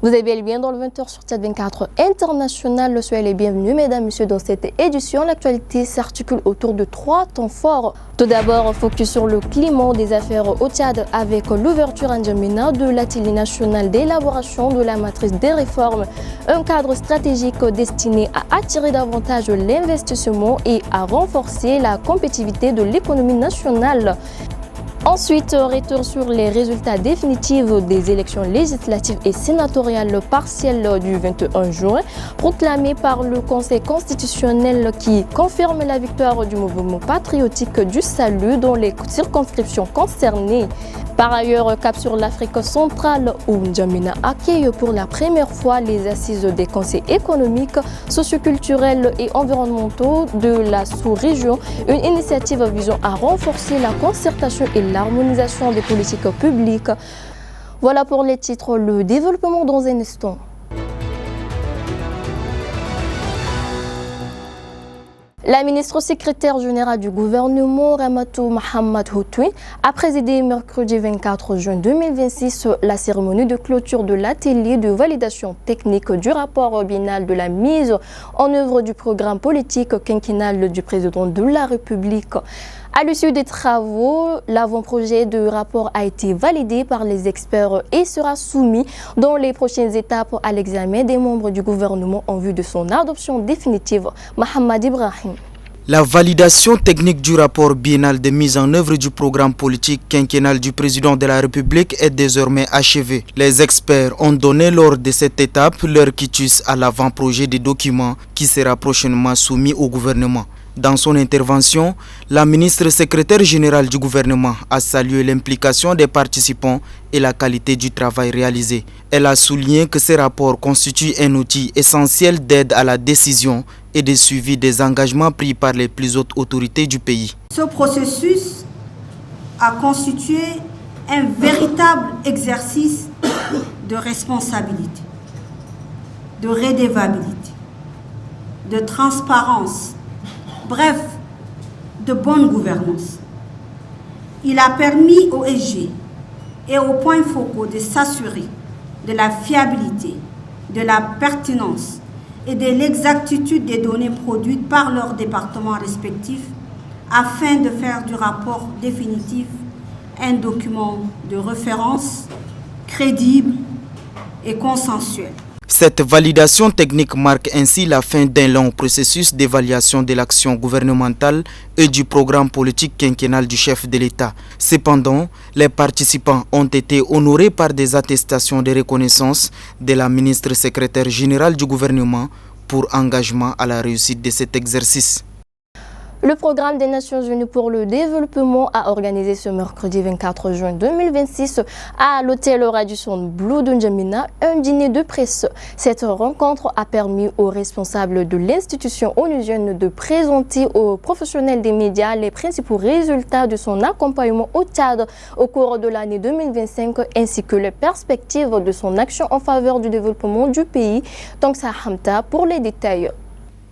Vous êtes bel et bien dans le 20h sur TED 24 International. Soyez les bienvenus, mesdames et messieurs, dans cette édition. L'actualité s'articule autour de 3 temps forts. Tout d'abord, focus sur le climat des affaires au Tchad avec l'ouverture en N'Djamena de l'atelier national d'élaboration de la matrice des réformes. Un cadre stratégique destiné à attirer davantage l'investissement et à renforcer la compétitivité de l'économie nationale. Ensuite, retour sur les résultats définitifs des élections législatives et sénatoriales partielles du 21 juin, proclamées par le Conseil constitutionnel qui confirme la victoire du mouvement patriotique du salut dans les circonscriptions concernées. Par ailleurs, cap sur l'Afrique centrale où N'Djamena accueille pour la première fois les assises des conseils économiques, socioculturels et environnementaux de la sous-région, une initiative visant à renforcer la concertation et l'harmonisation des politiques publiques. Voilà pour les titres, le développement dans un instant. La ministre secrétaire générale du gouvernement, Ramatou Mohamed Houtoui, a présidé mercredi 24 juin 2026 la cérémonie de clôture de l'atelier de validation technique du rapport biennal de la mise en œuvre du programme politique quinquennal du président de la République. À l'issue des travaux, l'avant-projet de rapport a été validé par les experts et sera soumis dans les prochaines étapes à l'examen des membres du gouvernement en vue de son adoption définitive. Mohamed Ibrahim. La validation technique du rapport biennal de mise en œuvre du programme politique quinquennal du président de la République est désormais achevée. Les experts ont donné lors de cette étape leur quitus à l'avant-projet des documents qui sera prochainement soumis au gouvernement. Dans son intervention, la ministre secrétaire générale du gouvernement a salué l'implication des participants et la qualité du travail réalisé. Elle a souligné que ces rapports constituent un outil essentiel d'aide à la décision et de suivi des engagements pris par les plus hautes autorités du pays. Ce processus a constitué un véritable exercice de responsabilité, de redevabilité, de transparence, bref, de bonne gouvernance. Il a permis au EG et aux points focaux de s'assurer de la fiabilité, de la pertinence et de l'exactitude des données produites par leurs départements respectifs afin de faire du rapport définitif un document de référence crédible et consensuel. Cette validation technique marque ainsi la fin d'un long processus d'évaluation de l'action gouvernementale et du programme politique quinquennal du chef de l'État. Cependant, les participants ont été honorés par des attestations de reconnaissance de la ministre secrétaire générale du gouvernement pour engagement à la réussite de cet exercice. Le programme des Nations Unies pour le développement a organisé ce mercredi 24 juin 2026 à l'hôtel Radisson Blu de N'Djamena un dîner de presse. Cette rencontre a permis aux responsables de l'institution onusienne de présenter aux professionnels des médias les principaux résultats de son accompagnement au Tchad au cours de l'année 2025 ainsi que les perspectives de son action en faveur du développement du pays. Tongsa Hamta pour les détails.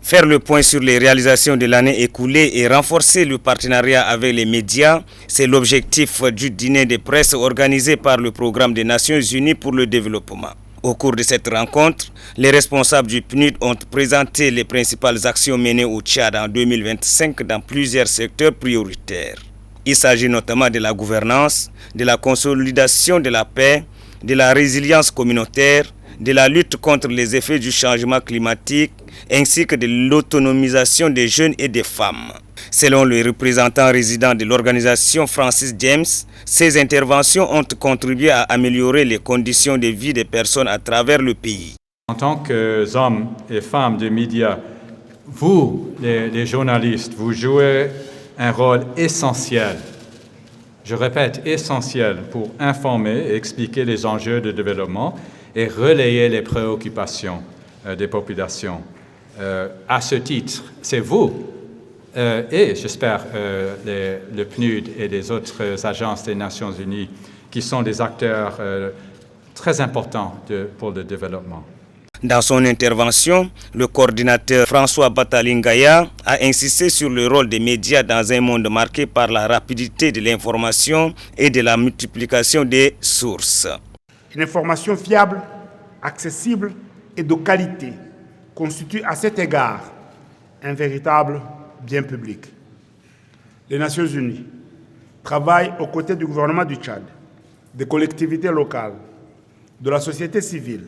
Faire le point sur les réalisations de l'année écoulée et renforcer le partenariat avec les médias, c'est l'objectif du dîner de presse organisé par le Programme des Nations Unies pour le développement. Au cours de cette rencontre, les responsables du PNUD ont présenté les principales actions menées au Tchad en 2025 dans plusieurs secteurs prioritaires. Il s'agit notamment de la gouvernance, de la consolidation de la paix, de la résilience communautaire, de la lutte contre les effets du changement climatique, ainsi que de l'autonomisation des jeunes et des femmes. Selon le représentant résident de l'organisation Francis James, ces interventions ont contribué à améliorer les conditions de vie des personnes à travers le pays. En tant qu'hommes et femmes de médias, vous, les journalistes, vous jouez un rôle essentiel, je répète, essentiel pour informer et expliquer les enjeux de développement et relayer les préoccupations des populations. À ce titre, c'est vous et j'espère le PNUD et les autres agences des Nations Unies qui sont des acteurs très importants pour le développement. Dans son intervention, le coordinateur François Batalingaya a insisté sur le rôle des médias dans un monde marqué par la rapidité de l'information et de la multiplication des sources. Une information fiable accessible et de qualité constitue à cet égard un véritable bien public. Les Nations Unies travaillent aux côtés du gouvernement du Tchad, des collectivités locales, de la société civile,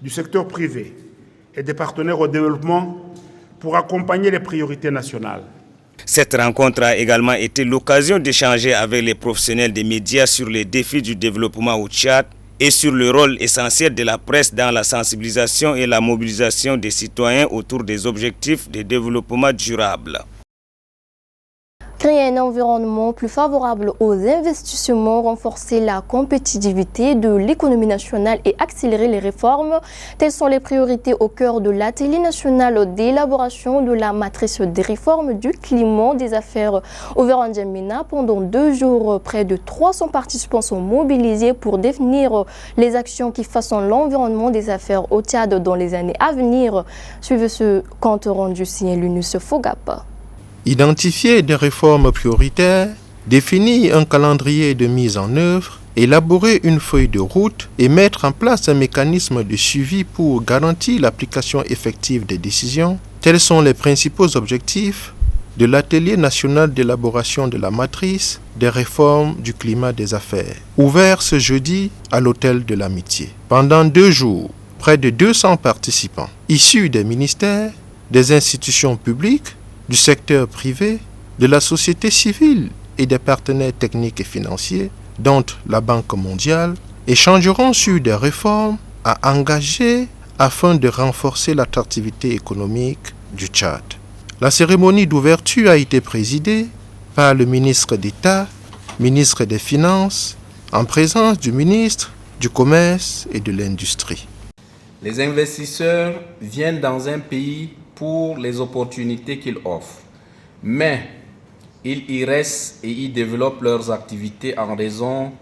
du secteur privé et des partenaires au développement pour accompagner les priorités nationales. Cette rencontre a également été l'occasion d'échanger avec les professionnels des médias sur les défis du développement au Tchad et sur le rôle essentiel de la presse dans la sensibilisation et la mobilisation des citoyens autour des objectifs de développement durable. Créer un environnement plus favorable aux investissements, renforcer la compétitivité de l'économie nationale et accélérer les réformes, telles sont les priorités au cœur de l'atelier national d'élaboration de la matrice des réformes du climat des affaires ouvert en N'Djamena. Pendant 2 jours, près de 300 participants sont mobilisés pour définir les actions qui façonnent l'environnement des affaires au Tchad dans les années à venir. Suivez ce compte rendu signé l'UNUS Fogap. Identifier des réformes prioritaires, définir un calendrier de mise en œuvre, élaborer une feuille de route et mettre en place un mécanisme de suivi pour garantir l'application effective des décisions, tels sont les principaux objectifs de l'atelier national d'élaboration de la matrice des réformes du climat des affaires, ouvert ce jeudi à l'hôtel de l'Amitié. Pendant 2 jours, près de 200 participants, issus des ministères, des institutions publiques, du secteur privé, de la société civile et des partenaires techniques et financiers, dont la Banque mondiale, échangeront sur des réformes à engager afin de renforcer l'attractivité économique du Tchad. La cérémonie d'ouverture a été présidée par le ministre d'État, ministre des Finances, en présence du ministre du Commerce et de l'Industrie. Les investisseurs viennent dans un pays pour les opportunités qu'il offre. Mais ils y restent et y développent leurs activités en raison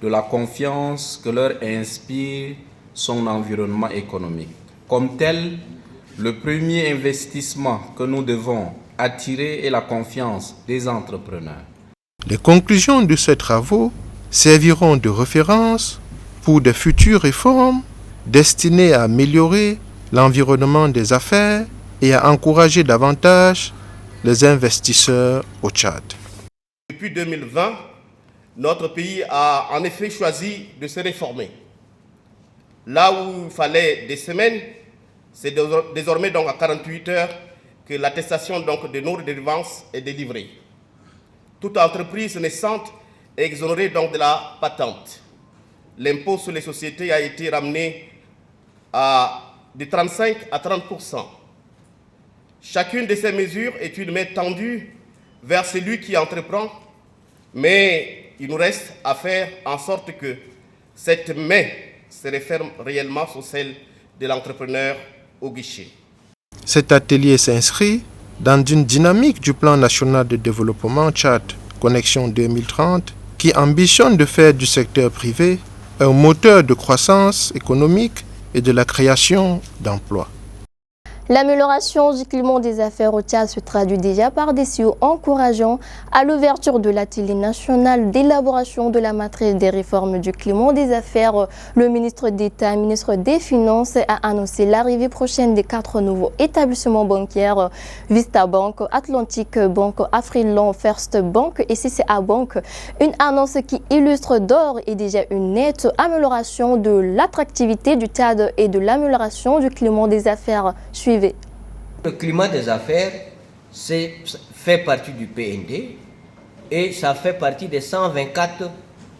de la confiance que leur inspire son environnement économique. Comme tel, le premier investissement que nous devons attirer est la confiance des entrepreneurs. Les conclusions de ces travaux serviront de référence pour de futures réformes destinées à améliorer l'environnement des affaires et à encourager davantage les investisseurs au Tchad. Depuis 2020, notre pays a en effet choisi de se réformer. Là où il fallait des semaines, c'est désormais donc à 48 heures que l'attestation donc de nos redevances est délivrée. Toute entreprise naissante est exonérée donc de la patente. L'impôt sur les sociétés a été ramené de 35 à 30%. Chacune de ces mesures est une main tendue vers celui qui entreprend, mais il nous reste à faire en sorte que cette main se referme réellement sur celle de l'entrepreneur au guichet. Cet atelier s'inscrit dans une dynamique du plan national de développement Tchad Connexion 2030 qui ambitionne de faire du secteur privé un moteur de croissance économique et de la création d'emplois. L'amélioration du climat des affaires au Tchad se traduit déjà par des signaux encourageants. À l'ouverture de l'atelier national d'élaboration de la matrice des réformes du climat des affaires, le ministre d'État, ministre des Finances, a annoncé l'arrivée prochaine des 4 nouveaux établissements bancaires, Vista Bank, Atlantic Bank, Afriland First Bank et CCA Bank. Une annonce qui illustre d'ores et déjà une nette amélioration de l'attractivité du Tchad et de l'amélioration du climat des affaires. Le climat des affaires fait partie du PND et ça fait partie des 124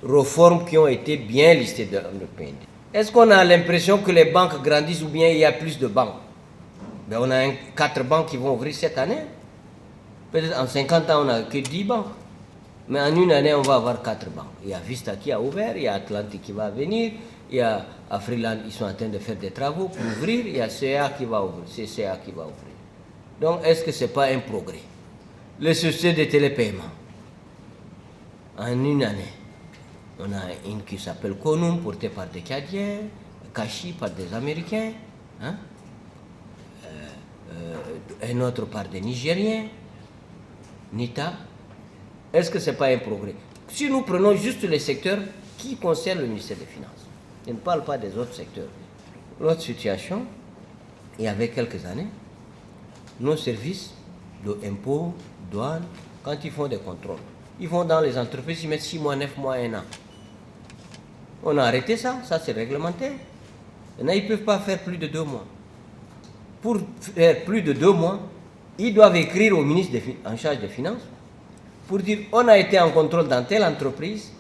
réformes qui ont été bien listées dans le PND. Est-ce qu'on a l'impression que les banques grandissent ou bien il y a plus de banques? On a 4 banques qui vont ouvrir cette année. Peut-être en 50 ans on n'a que 10 banques. Mais en une année on va avoir 4 banques. Il y a Vista qui a ouvert, il y a Atlantic qui va venir. Il y a Afriland, ils sont en train de faire des travaux pour ouvrir. Il y a CA qui va ouvrir, CCA qui va ouvrir. Donc, est-ce que ce n'est pas un progrès? Les sociétés de télépaiement. En une année, on a une qui s'appelle Konum, portée par des Tchadiens, Kashi par des Américains, hein? Un autre par des Nigériens, Nita. Est-ce que ce n'est pas un progrès? Si nous prenons juste les secteurs qui concernent le ministère des Finances, je ne parle pas des autres secteurs. L'autre situation, il y avait quelques années, nos services d'impôts, douane, quand ils font des contrôles, ils vont dans les entreprises, ils mettent 6 mois, 9 mois, 1 an. On a arrêté ça c'est réglementaire. Maintenant, ils ne peuvent pas faire plus de 2 mois. Pour faire plus de 2 mois, ils doivent écrire au ministre en charge des Finances pour dire on a été en contrôle dans telle entreprise,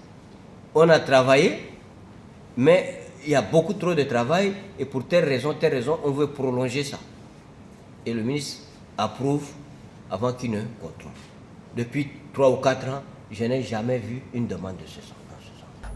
on a travaillé, mais il y a beaucoup trop de travail et pour telle raison, on veut prolonger ça. Et le ministre approuve avant qu'il ne contrôle. Depuis 3 ou 4 ans, je n'ai jamais vu une demande de ce genre.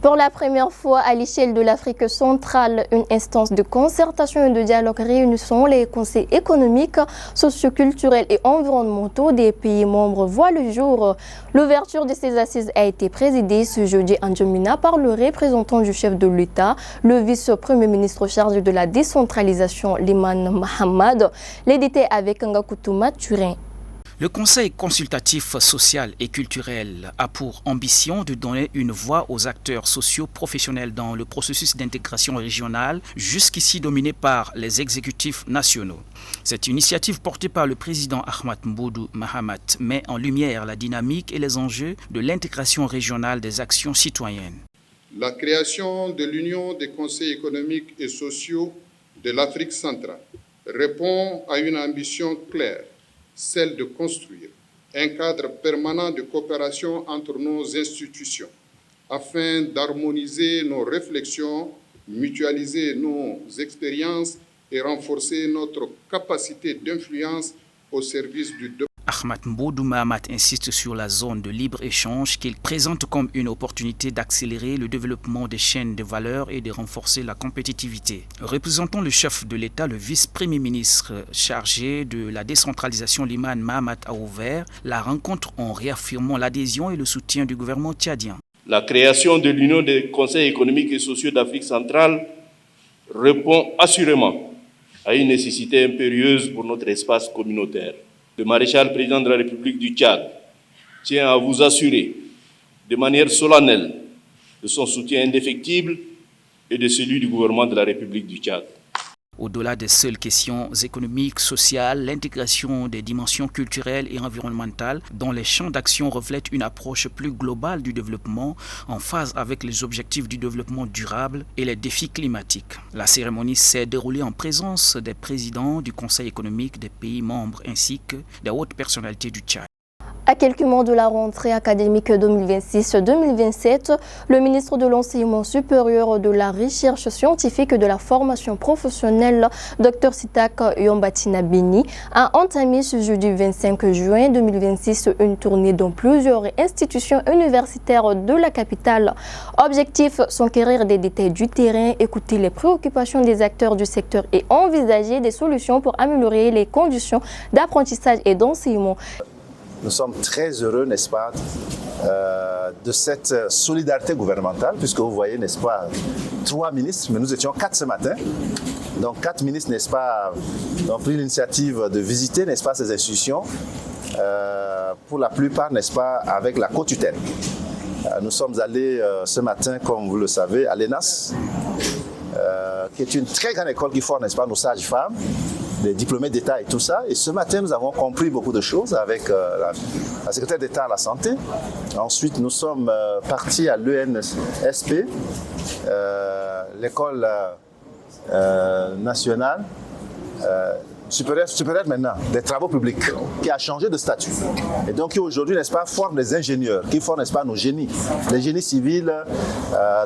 Pour la première fois à l'échelle de l'Afrique centrale, une instance de concertation et de dialogue réunissant les conseils économiques, socioculturels et environnementaux des pays membres voit le jour. L'ouverture de ces assises a été présidée ce jeudi en Djamena par le représentant du chef de l'État, le vice-premier ministre chargé de la décentralisation, Liman Mohamed. Les détails avec Ngakoutouma Turin. Le Conseil consultatif social et culturel a pour ambition de donner une voix aux acteurs sociaux professionnels dans le processus d'intégration régionale, jusqu'ici dominé par les exécutifs nationaux. Cette initiative portée par le président Ahmad Mboudou Mahamat met en lumière la dynamique et les enjeux de l'intégration régionale des actions citoyennes. La création de l'Union des conseils économiques et sociaux de l'Afrique centrale répond à une ambition claire, celle de construire un cadre permanent de coopération entre nos institutions afin d'harmoniser nos réflexions, mutualiser nos expériences et renforcer notre capacité d'influence au service du développement. Ahmad Mboudou Mahamat insiste sur la zone de libre-échange qu'il présente comme une opportunité d'accélérer le développement des chaînes de valeur et de renforcer la compétitivité. Représentant le chef de l'État, le vice-premier ministre chargé de la décentralisation Liman Mahamat a ouvert la rencontre en réaffirmant l'adhésion et le soutien du gouvernement tchadien. La création de l'Union des conseils économiques et sociaux d'Afrique centrale répond assurément à une nécessité impérieuse pour notre espace communautaire. Le maréchal président de la République du Tchad tient à vous assurer de manière solennelle de son soutien indéfectible et de celui du gouvernement de la République du Tchad. Au-delà des seules questions économiques, sociales, l'intégration des dimensions culturelles et environnementales dont les champs d'action reflètent une approche plus globale du développement en phase avec les objectifs du développement durable et les défis climatiques. La cérémonie s'est déroulée en présence des présidents du Conseil économique des pays membres ainsi que des hautes personnalités du Tchad. À quelques mois de la rentrée académique 2026-2027, le ministre de l'Enseignement supérieur, de la Recherche scientifique et de la formation professionnelle, Dr Sitak Yombatina Bini, a entamé ce jeudi 25 juin 2026 une tournée dans plusieurs institutions universitaires de la capitale. Objectif, s'enquérir des détails du terrain, écouter les préoccupations des acteurs du secteur et envisager des solutions pour améliorer les conditions d'apprentissage et d'enseignement. Nous sommes très heureux, n'est-ce pas, de cette solidarité gouvernementale, puisque vous voyez, n'est-ce pas, 3 ministres, mais nous étions 4 ce matin. Donc 4 ministres, n'est-ce pas, ont pris l'initiative de visiter, n'est-ce pas, ces institutions, pour la plupart, n'est-ce pas, avec la co-tutelle. Nous sommes allés ce matin, comme vous le savez, à l'ENAS, qui est une très grande école qui forme, n'est-ce pas, nos sages-femmes, les diplômés d'État et tout ça. Et ce matin, nous avons compris beaucoup de choses avec la secrétaire d'État à la santé. Ensuite, nous sommes partis à l'ENSP, l'école nationale supérieure maintenant, des travaux publics, qui a changé de statut. Et donc qui aujourd'hui, n'est-ce pas, forme des ingénieurs, qui forment, n'est-ce pas, nos génies, les génies civils,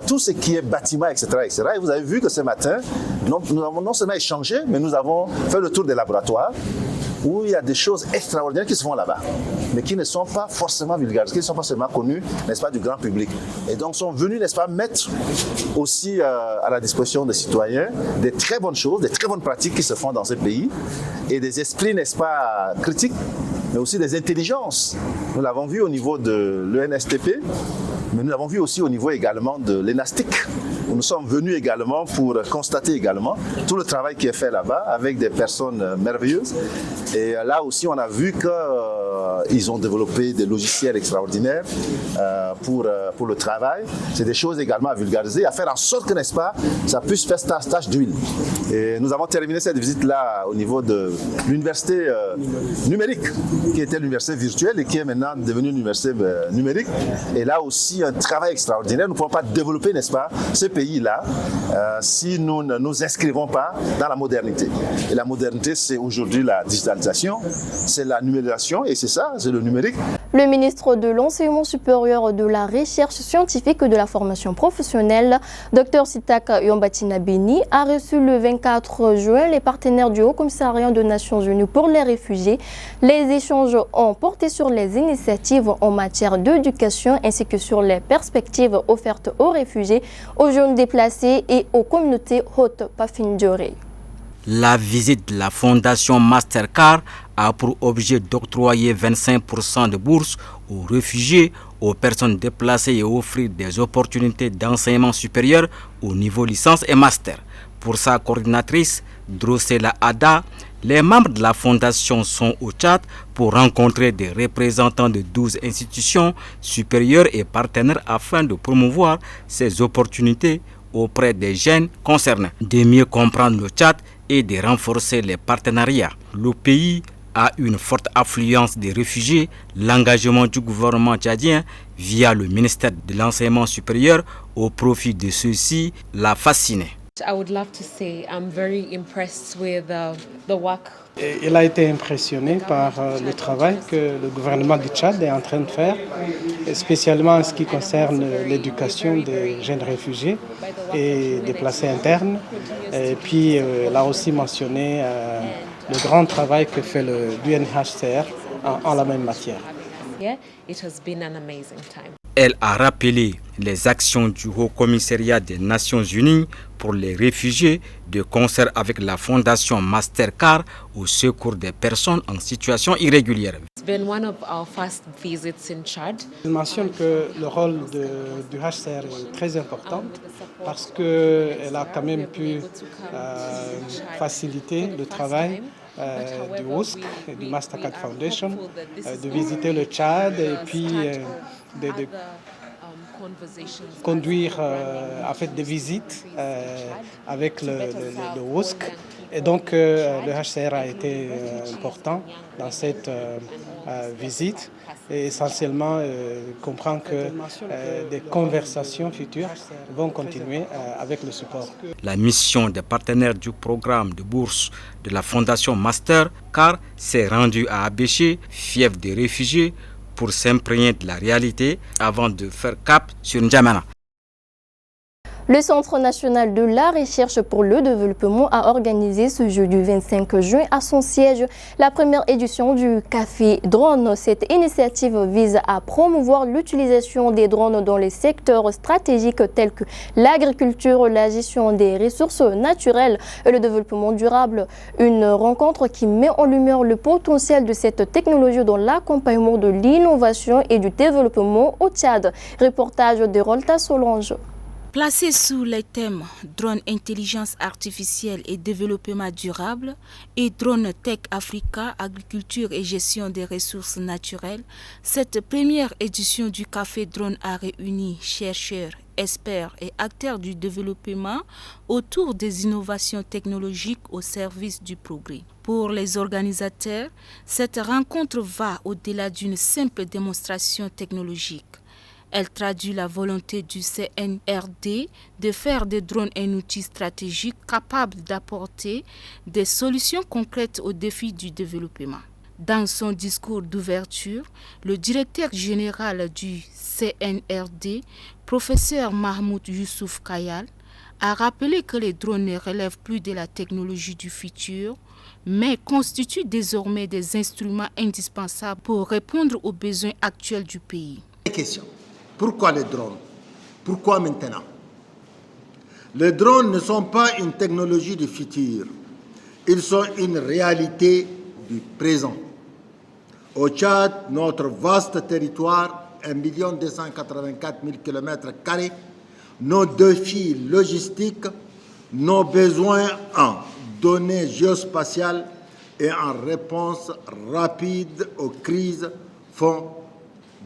tout ce qui est bâtiment, etc., etc. Et vous avez vu que ce matin, nous avons non seulement échangé, mais nous avons fait le tour des laboratoires, où il y a des choses extraordinaires qui se font là-bas, mais qui ne sont pas forcément vulgarisées, qui ne sont pas seulement connues, n'est-ce pas, du grand public. Et donc sont venus, n'est-ce pas, mettre aussi à la disposition des citoyens des très bonnes choses, des très bonnes pratiques qui se font dans ce pays, et des esprits, n'est-ce pas, critiques, mais aussi des intelligences. Nous l'avons vu au niveau de l'ENSTP, mais nous l'avons vu aussi au niveau également de l'ENASTIC, où nous sommes venus également pour constater également tout le travail qui est fait là-bas avec des personnes merveilleuses. Et là aussi, on a vu que ils ont développé des logiciels extraordinaires pour le travail. C'est des choses également à vulgariser, à faire en sorte que, n'est-ce pas, ça puisse faire stage d'huile. Et nous avons terminé cette visite-là au niveau de l'université numérique, qui était l'université virtuelle et qui est maintenant devenue une université numérique. Et là aussi, un travail extraordinaire. Nous ne pouvons pas développer, n'est-ce pas, ce pays-là si nous ne nous inscrivons pas dans la modernité. Et la modernité, c'est aujourd'hui la digitalisation, c'est la numérisation et c'est ça, c'est le numérique. Le ministre de l'Enseignement supérieur, de la Recherche scientifique et de la formation professionnelle, Dr Sitak Yombatina Beni, a reçu le 24 juin les partenaires du Haut Commissariat des Nations Unies pour les réfugiés. Les échanges ont porté sur les initiatives en matière d'éducation ainsi que sur les perspectives offertes aux réfugiés, aux jeunes déplacés et aux communautés hautes Pafindjoré. La visite de la Fondation Mastercard a pour objet d'octroyer 25% de bourses aux réfugiés, aux personnes déplacées et offrir des opportunités d'enseignement supérieur au niveau licence et master. Pour sa coordinatrice, Drosela Ada, les membres de la Fondation sont au Tchad pour rencontrer des représentants de 12 institutions supérieures et partenaires afin de promouvoir ces opportunités auprès des jeunes concernés, de mieux comprendre le Tchad et de renforcer les partenariats. Le pays a une forte affluence des réfugiés. L'engagement du gouvernement tchadien via le ministère de l'Enseignement supérieur au profit de ceux-ci l'a fasciné. I would love to say I'm very impressed with the work. Il a été impressionné par le travail que le gouvernement du Tchad est en train de faire, spécialement en ce qui concerne l'éducation des jeunes réfugiés et déplacés internes. Et puis, il a aussi mentionné le grand travail que fait le UNHCR en la même matière. It has been an amazing time. Elle a rappelé les actions du Haut Commissariat des Nations Unies pour les réfugiés de concert avec la Fondation Mastercard au secours des personnes en situation irrégulière. It's been one of our first visits in Chad. Je mentionne que le rôle du HCR est très important parce qu'elle a quand même pu faciliter le travail du WUSC et du Mastercard Foundation, de visiter le Tchad et puis de conduire en fait des visites avec le WUSC. Et donc le HCR a été important dans cette visite et essentiellement comprend que des conversations futures vont continuer avec le support. La mission des partenaires du programme de bourse de la Fondation Mastercard s'est rendue à Abéché, fief des réfugiés, pour s'imprégner de la réalité avant de faire cap sur N'Djamena. Le Centre national de la recherche pour le développement a organisé ce jeudi 25 juin à son siège la première édition du Café Drone. Cette initiative vise à promouvoir l'utilisation des drones dans les secteurs stratégiques tels que l'agriculture, la gestion des ressources naturelles et le développement durable. Une rencontre qui met en lumière le potentiel de cette technologie dans l'accompagnement de l'innovation et du développement au Tchad. Reportage de Rolta Solange. Placé sous les thèmes Drone Intelligence artificielle et développement durable et Drone Tech Africa, agriculture et gestion des ressources naturelles, cette première édition du Café Drone a réuni chercheurs, experts et acteurs du développement autour des innovations technologiques au service du progrès. Pour les organisateurs, cette rencontre va au-delà d'une simple démonstration technologique. Elle traduit la volonté du CNRD de faire des drones un outil stratégique capable d'apporter des solutions concrètes aux défis du développement. Dans son discours d'ouverture, le directeur général du CNRD, professeur Mahmoud Youssouf Kayal, a rappelé que les drones ne relèvent plus de la technologie du futur, mais constituent désormais des instruments indispensables pour répondre aux besoins actuels du pays. Question. Pourquoi les drones? Pourquoi maintenant? Les drones ne sont pas une technologie du futur. Ils sont une réalité du présent. Au Tchad, notre vaste territoire, 1 284 000 km², nos défis logistiques, nos besoins en données géospatiales, et en réponse rapide aux crises font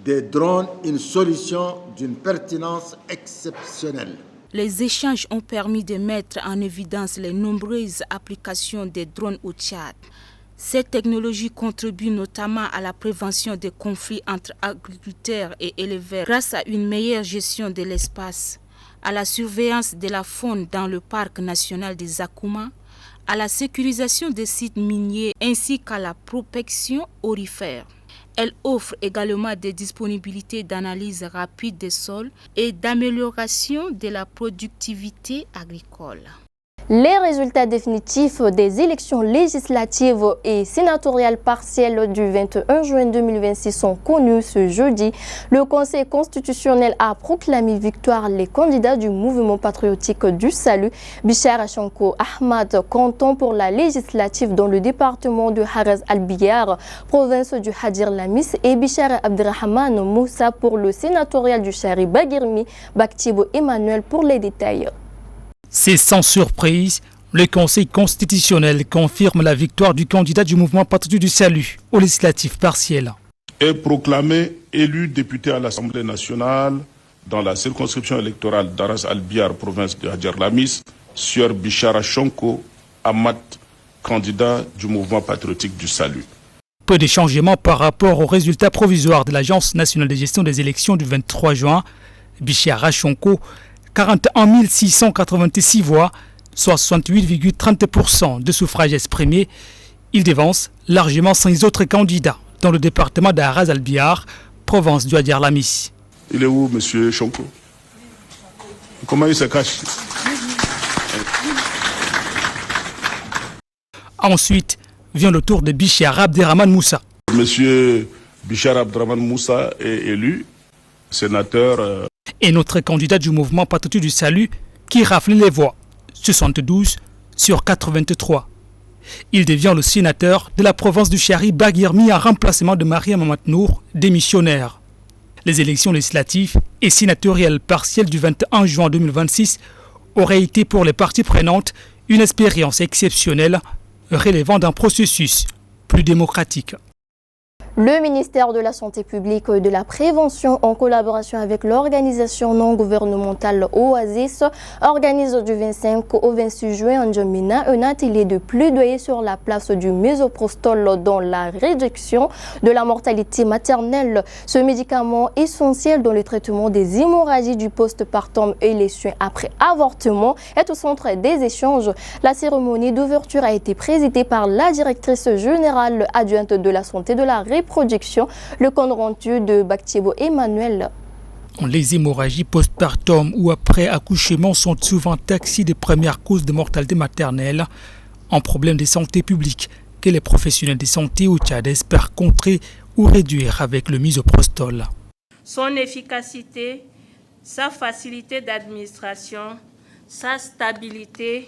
des drones une solution d'une pertinence exceptionnelle. Les échanges ont permis de mettre en évidence les nombreuses applications des drones au Tchad. Cette technologie contribue notamment à la prévention des conflits entre agriculteurs et éleveurs grâce à une meilleure gestion de l'espace, à la surveillance de la faune dans le parc national des Akuma, à la sécurisation des sites miniers ainsi qu'à la protection aurifère. Elle offre également des disponibilités d'analyse rapide des sols et d'amélioration de la productivité agricole. Les résultats définitifs des élections législatives et sénatoriales partielles du 21 juin 2026 sont connus ce jeudi. Le Conseil constitutionnel a proclamé victoire les candidats du mouvement patriotique du salut, Bichara Shanko Ahmad, canton pour la législative dans le département de Haraz al-Biyar, province du Hadir Lamis, et Bichara Abdrahman Moussa pour le sénatorial du Chari Bagirmi, Baktibo Emmanuel pour les détails. C'est sans surprise, le Conseil constitutionnel confirme la victoire du candidat du mouvement patriotique du salut aux législatives partielles. Est proclamé élu député à l'Assemblée nationale dans la circonscription électorale d'Aras al-Biyar, province de Hadjar Lamis, Sieur Bichara Shanko Ahmad, candidat du mouvement patriotique du salut. Peu de changements par rapport aux résultats provisoires de l'Agence nationale de gestion des élections du 23 juin. Bichara Shanko, 41 686 voix, soit 68,30% de suffrages exprimés. Il devance largement 5 autres candidats dans le département d'Araz al-Biyar, province du Hadjar Lamis. Il est où, monsieur Shanko? Comment il se cache? Ensuite vient le tour de Bichar Abdrahman Moussa. Monsieur Bichar Abdrahman Moussa est élu sénateur. Et notre candidat du mouvement patriotique du salut qui rafle les voix, 72 sur 83. Il devient le sénateur de la province du Chari Bagirmi en remplacement de Maria Mamatnour, démissionnaire. Les élections législatives et sénatoriales partielles du 21 juin 2026 auraient été pour les parties prenantes une expérience exceptionnelle relevant d'un processus plus démocratique. Le ministère de la Santé publique et de la Prévention, en collaboration avec l'organisation non gouvernementale Oasis, organise du 25 au 26 juin en Djamena un atelier de plaidoyer sur la place du misoprostol dans la réduction de la mortalité maternelle. Ce médicament essentiel dans le traitement des hémorragies du postpartum et les soins après avortement est au centre des échanges. La cérémonie d'ouverture a été présidée par la directrice générale adjointe de la santé de la reproduction, le compte rendu de Baktibo Emmanuel. Les hémorragies postpartum ou après accouchement sont souvent taxées des premières causes de mortalité maternelle, un problème de santé publique que les professionnels de santé au Tchad espèrent contrer ou réduire avec le misoprostol. Son efficacité, sa facilité d'administration, sa stabilité,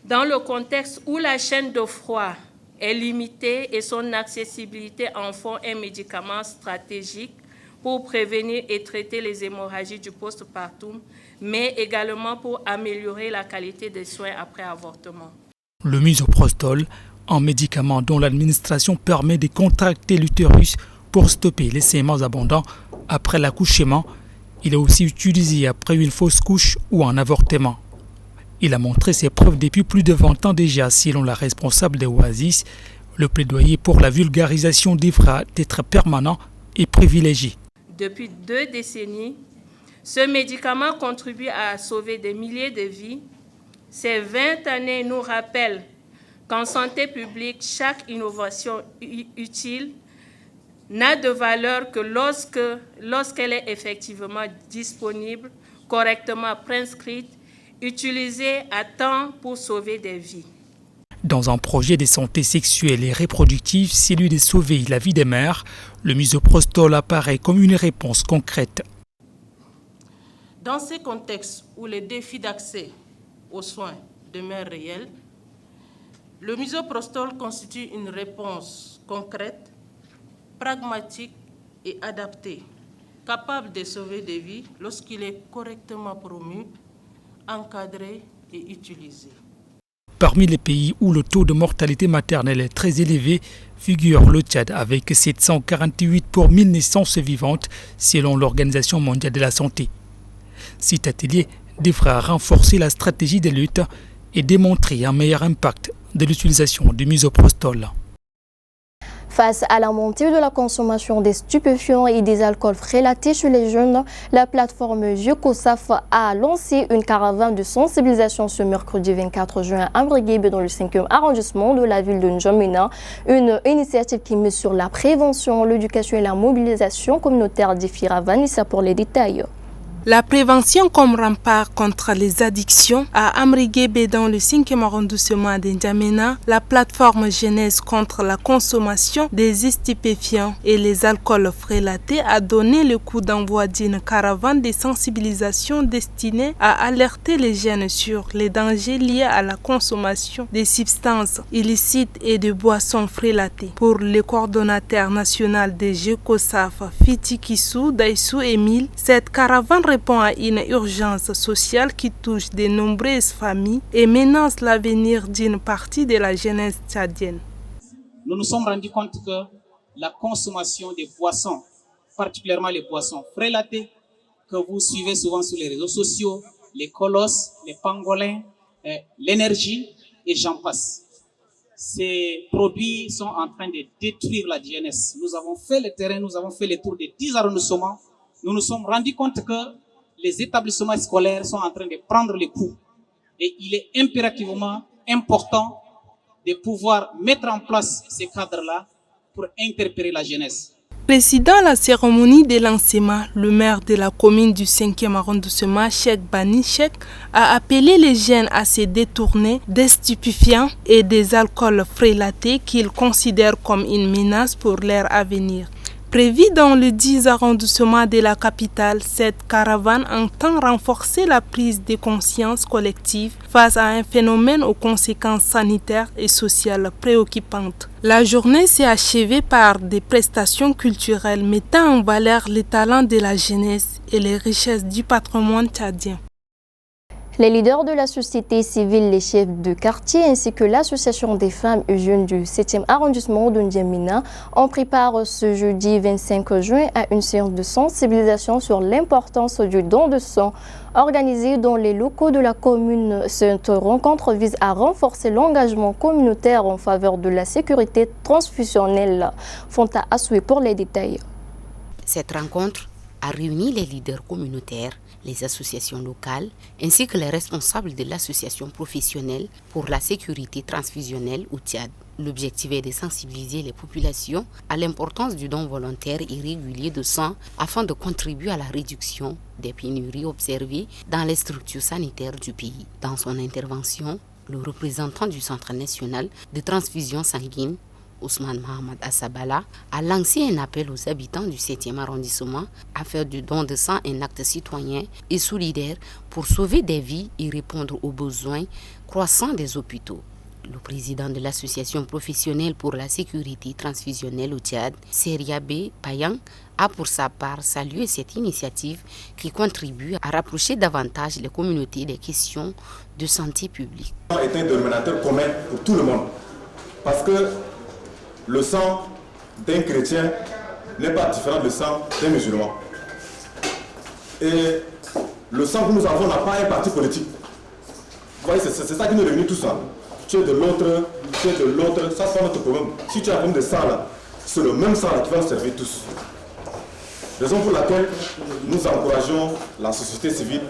dans le contexte où la chaîne de froid est limitée et son accessibilité en font un médicament stratégique pour prévenir et traiter les hémorragies du postpartum, mais également pour améliorer la qualité des soins après avortement. Le misoprostol, un médicament dont l'administration permet de contracter l'utérus pour stopper les saignements abondants après l'accouchement, il est aussi utilisé après une fausse couche ou un avortement. Il a montré ses preuves depuis plus de 20 ans déjà, selon la responsable de Oasis. Le plaidoyer pour la vulgarisation devra être permanent et privilégié. Depuis 2 décennies, ce médicament contribue à sauver des milliers de vies. Ces 20 années nous rappellent qu'en santé publique, chaque innovation utile n'a de valeur que lorsqu'elle est effectivement disponible, correctement prescrite, utilisée à temps pour sauver des vies. Dans un projet de santé sexuelle et reproductive, celui de sauver la vie des mères, le misoprostol apparaît comme une réponse concrète. Dans ces contextes où les défis d'accès aux soins demeurent réels, le misoprostol constitue une réponse concrète, pragmatique et adaptée, capable de sauver des vies lorsqu'il est correctement promu, encadré et utilisé. Parmi les pays où le taux de mortalité maternelle est très élevé, figure le Tchad avec 748 pour 1000 naissances vivantes selon l'Organisation mondiale de la santé. Cet atelier devra renforcer la stratégie de lutte et démontrer un meilleur impact de l'utilisation du misoprostol. Face à la montée de la consommation des stupéfiants et des alcools frélatés chez les jeunes, la plateforme Jekosaf a lancé une caravane de sensibilisation ce mercredi 24 juin à Mbriguébé dans le 5e arrondissement de la ville de N'Djamena. Une initiative qui met sur la prévention, l'éducation et la mobilisation communautaire, défiera Vanessa pour les détails. La prévention comme rempart contre les addictions à Amriguébé dans le 5e arrondissement de N'Djamena, la plateforme jeunesse contre la consommation des stupéfiants et les alcools frélatés a donné le coup d'envoi d'une caravane de sensibilisation destinée à alerter les jeunes sur les dangers liés à la consommation des substances illicites et de boissons frélatées. Pour le coordonnateur national des Jekosaf, Fitikissou Daïsou Emile, cette caravane répond à une urgence sociale qui touche de nombreuses familles et menace l'avenir d'une partie de la jeunesse tchadienne. Nous nous sommes rendus compte que la consommation des boissons, particulièrement les boissons frélatées, que vous suivez souvent sur les réseaux sociaux, les colosses, les pangolins, l'énergie et j'en passe. Ces produits sont en train de détruire la jeunesse. Nous avons fait le terrain, nous avons fait le tour des 10 arrondissements. Nous nous sommes rendus compte que les établissements scolaires sont en train de prendre les coups. Et il est impérativement important de pouvoir mettre en place ces cadres-là pour interpeller la jeunesse. Président de la cérémonie de lancement, le maire de la commune du 5e arrondissement, Cheikh Bani Cheikh, a appelé les jeunes à se détourner des stupéfiants et des alcools frélatés qu'ils considèrent comme une menace pour leur avenir. Prévue dans le 10 arrondissement de la capitale, cette caravane entend renforcer la prise de conscience collective face à un phénomène aux conséquences sanitaires et sociales préoccupantes. La journée s'est achevée par des prestations culturelles mettant en valeur les talents de la jeunesse et les richesses du patrimoine tchadien. Les leaders de la société civile, les chefs de quartier ainsi que l'association des femmes et jeunes du 7e arrondissement de N'Djamena ont pris part ce jeudi 25 juin à une séance de sensibilisation sur l'importance du don de sang organisée dans les locaux de la commune. Cette rencontre vise à renforcer l'engagement communautaire en faveur de la sécurité transfusionnelle. Fonta Assoué pour les détails. Cette rencontre a réuni les leaders communautaires, les associations locales ainsi que les responsables de l'association professionnelle pour la sécurité transfusionnelle au Tchad. L'objectif est de sensibiliser les populations à l'importance du don volontaire et régulier de sang afin de contribuer à la réduction des pénuries observées dans les structures sanitaires du pays. Dans son intervention, le représentant du Centre national de transfusion sanguine, Ousmane Mohamed Assabala, a lancé un appel aux habitants du 7e arrondissement à faire du don de sang un acte citoyen et solidaire pour sauver des vies et répondre aux besoins croissants des hôpitaux. Le président de l'association professionnelle pour la sécurité transfusionnelle au Tchad, Seriabé Payang, a pour sa part salué cette initiative qui contribue à rapprocher davantage les communautés des questions de santé publique. C'est un dénominateur commun pour tout le monde parce que le sang d'un chrétien n'est pas différent du sang d'un musulman. Et le sang que nous avons n'a pas un parti politique. Vous voyez, c'est ça qui nous réunit tout ça. Tu es de l'autre, tu es de l'autre, ça c'est notre problème. Si tu as un problème de sang là, c'est le même sang là qui va nous servir tous. Raison pour laquelle nous encourageons la société civile,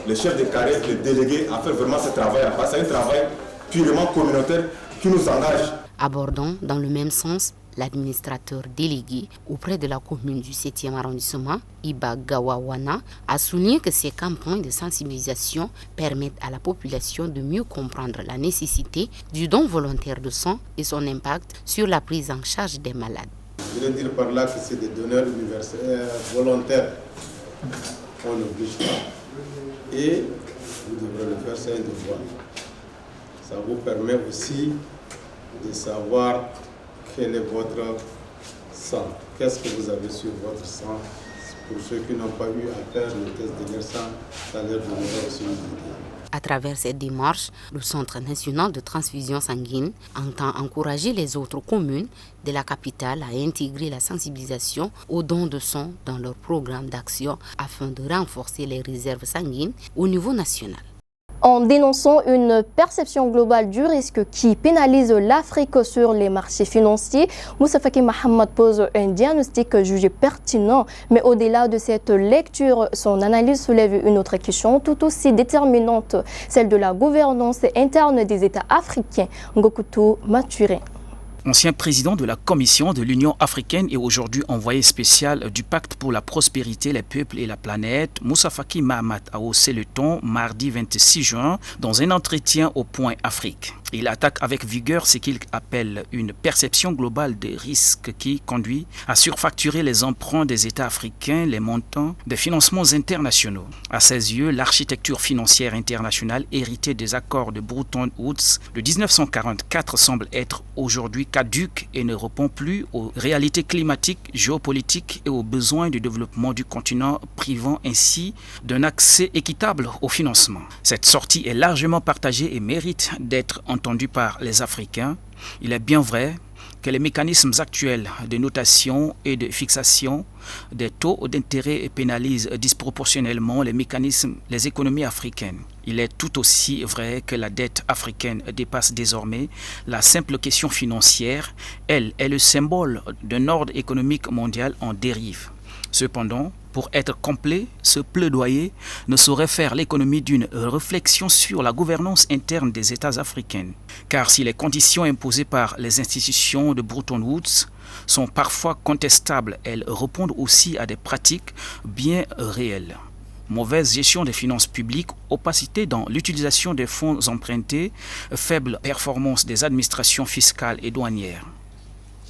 les chefs de carré, les délégués à faire vraiment ce travail. C'est un travail purement communautaire qui nous engage. Abordant dans le même sens l'administrateur délégué auprès de la commune du 7e arrondissement, Iba Gawawana, a souligné que ces campagnes de sensibilisation permettent à la population de mieux comprendre la nécessité du don volontaire de sang et son impact sur la prise en charge des malades. Je veux dire par là que c'est des donneurs volontaires. On n'oblige pas. Et vous devrez le faire, c'est un devoir. Ça vous permet aussi de savoir quel est votre sang. Qu'est-ce que vous avez sur votre sang? Pour ceux qui n'ont pas eu à faire le test de leur sang, ça leur donnera aussi une idée. À travers cette démarche, le Centre national de transfusion sanguine entend encourager les autres communes de la capitale à intégrer la sensibilisation aux dons de sang dans leur programme d'action afin de renforcer les réserves sanguines au niveau national. En dénonçant une perception globale du risque qui pénalise l'Afrique sur les marchés financiers, Moussa Faki Mahamat pose un diagnostic jugé pertinent. Mais au-delà de cette lecture, son analyse soulève une autre question tout aussi déterminante, celle de la gouvernance interne des États africains. Ngokutu Maturé. Ancien président de la Commission de l'Union africaine et aujourd'hui envoyé spécial du Pacte pour la prospérité, les peuples et la planète, Moussa Faki Mahamat a haussé le ton mardi 26 juin dans un entretien au Point Afrique. Il attaque avec vigueur ce qu'il appelle une perception globale des risques qui conduit à surfacturer les emprunts des États africains, les montants des financements internationaux. À ses yeux, l'architecture financière internationale héritée des accords de Bretton Woods de 1944 semble être aujourd'hui caduque et ne répond plus aux réalités climatiques, géopolitiques et aux besoins de développement du continent, privant ainsi d'un accès équitable au financement. Cette sortie est largement partagée et mérite d'être entendue par les Africains. Il est bien vrai que les mécanismes actuels de notation et de fixation des taux d'intérêt pénalisent disproportionnellement les économies africaines. Il est tout aussi vrai que la dette africaine dépasse désormais la simple question financière. Elle est le symbole d'un ordre économique mondial en dérive. Cependant, pour être complet, ce plaidoyer ne saurait faire l'économie d'une réflexion sur la gouvernance interne des États africains. Car si les conditions imposées par les institutions de Bretton Woods sont parfois contestables, elles répondent aussi à des pratiques bien réelles. Mauvaise gestion des finances publiques, opacité dans l'utilisation des fonds empruntés, faible performance des administrations fiscales et douanières.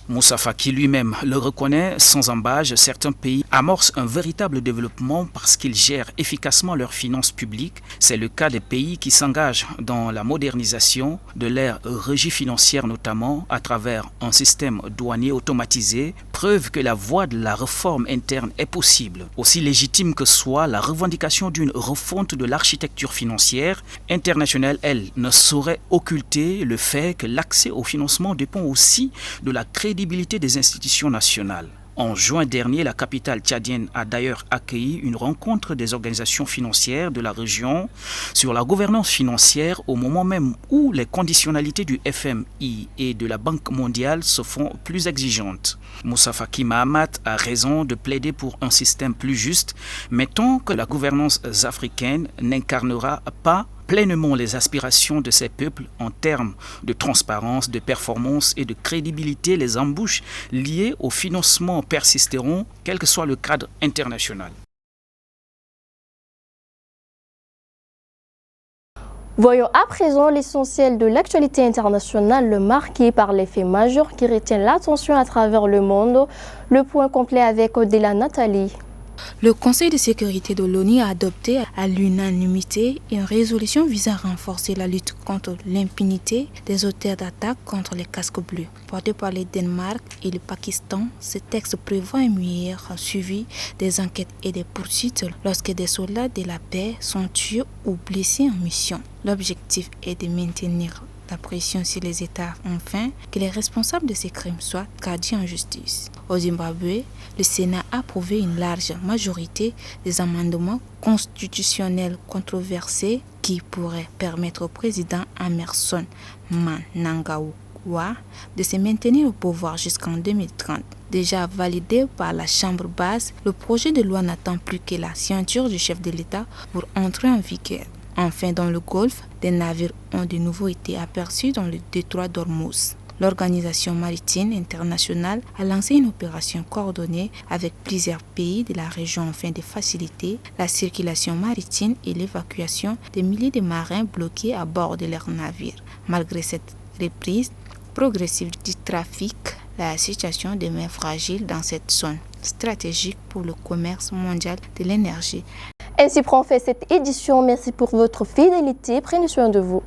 Moussa Faki lui-même le reconnaît sans embâche, certains pays amorcent un véritable développement parce qu'ils gèrent efficacement leurs finances publiques. C'est le cas des pays qui s'engagent dans la modernisation de leur régie financière, notamment à travers un système douanier automatisé, preuve que la voie de la réforme interne est possible. Aussi légitime que soit la revendication d'une refonte de l'architecture financière internationale, elle ne saurait occulter le fait que l'accès au financement dépend aussi de la crédibilité des institutions nationales. En juin dernier, la capitale tchadienne a d'ailleurs accueilli une rencontre des organisations financières de la région sur la gouvernance financière au moment même où les conditionnalités du FMI et de la Banque mondiale se font plus exigeantes. Moussa Faki Mahamat a raison de plaider pour un système plus juste, mais tant que la gouvernance africaine n'incarnera pas pleinement les aspirations de ces peuples en termes de transparence, de performance et de crédibilité, les embûches liées au financement persisteront, quel que soit le cadre international. Voyons à présent l'essentiel de l'actualité internationale marquée par les faits majeurs qui retiennent l'attention à travers le monde. Le point complet avec Odila Nathalie. Le Conseil de sécurité de l'ONU a adopté à l'unanimité une résolution visant à renforcer la lutte contre l'impunité des auteurs d'attaques contre les casques bleus. Porté par le Danemark et le Pakistan, ce texte prévoit un meilleur suivi des enquêtes et des poursuites lorsque des soldats de la paix sont tués ou blessés en mission. L'objectif est de maintenir la pression sur les États afin que les responsables de ces crimes soient traduits en justice. Au Zimbabwe, le Sénat a approuvé une large majorité des amendements constitutionnels controversés qui pourraient permettre au président Emmerson Mnangagwa de se maintenir au pouvoir jusqu'en 2030. Déjà validé par la Chambre basse, le projet de loi n'attend plus que la signature du chef de l'État pour entrer en vigueur. Enfin, dans le Golfe, des navires ont de nouveau été aperçus dans le détroit d'Ormuz. L'Organisation maritime internationale a lancé une opération coordonnée avec plusieurs pays de la région afin de faciliter la circulation maritime et l'évacuation des milliers de marins bloqués à bord de leurs navires. Malgré cette reprise progressive du trafic, la situation demeure fragile dans cette zone stratégique pour le commerce mondial de l'énergie. Ainsi prend fin cette édition. Merci pour votre fidélité. Prenez soin de vous.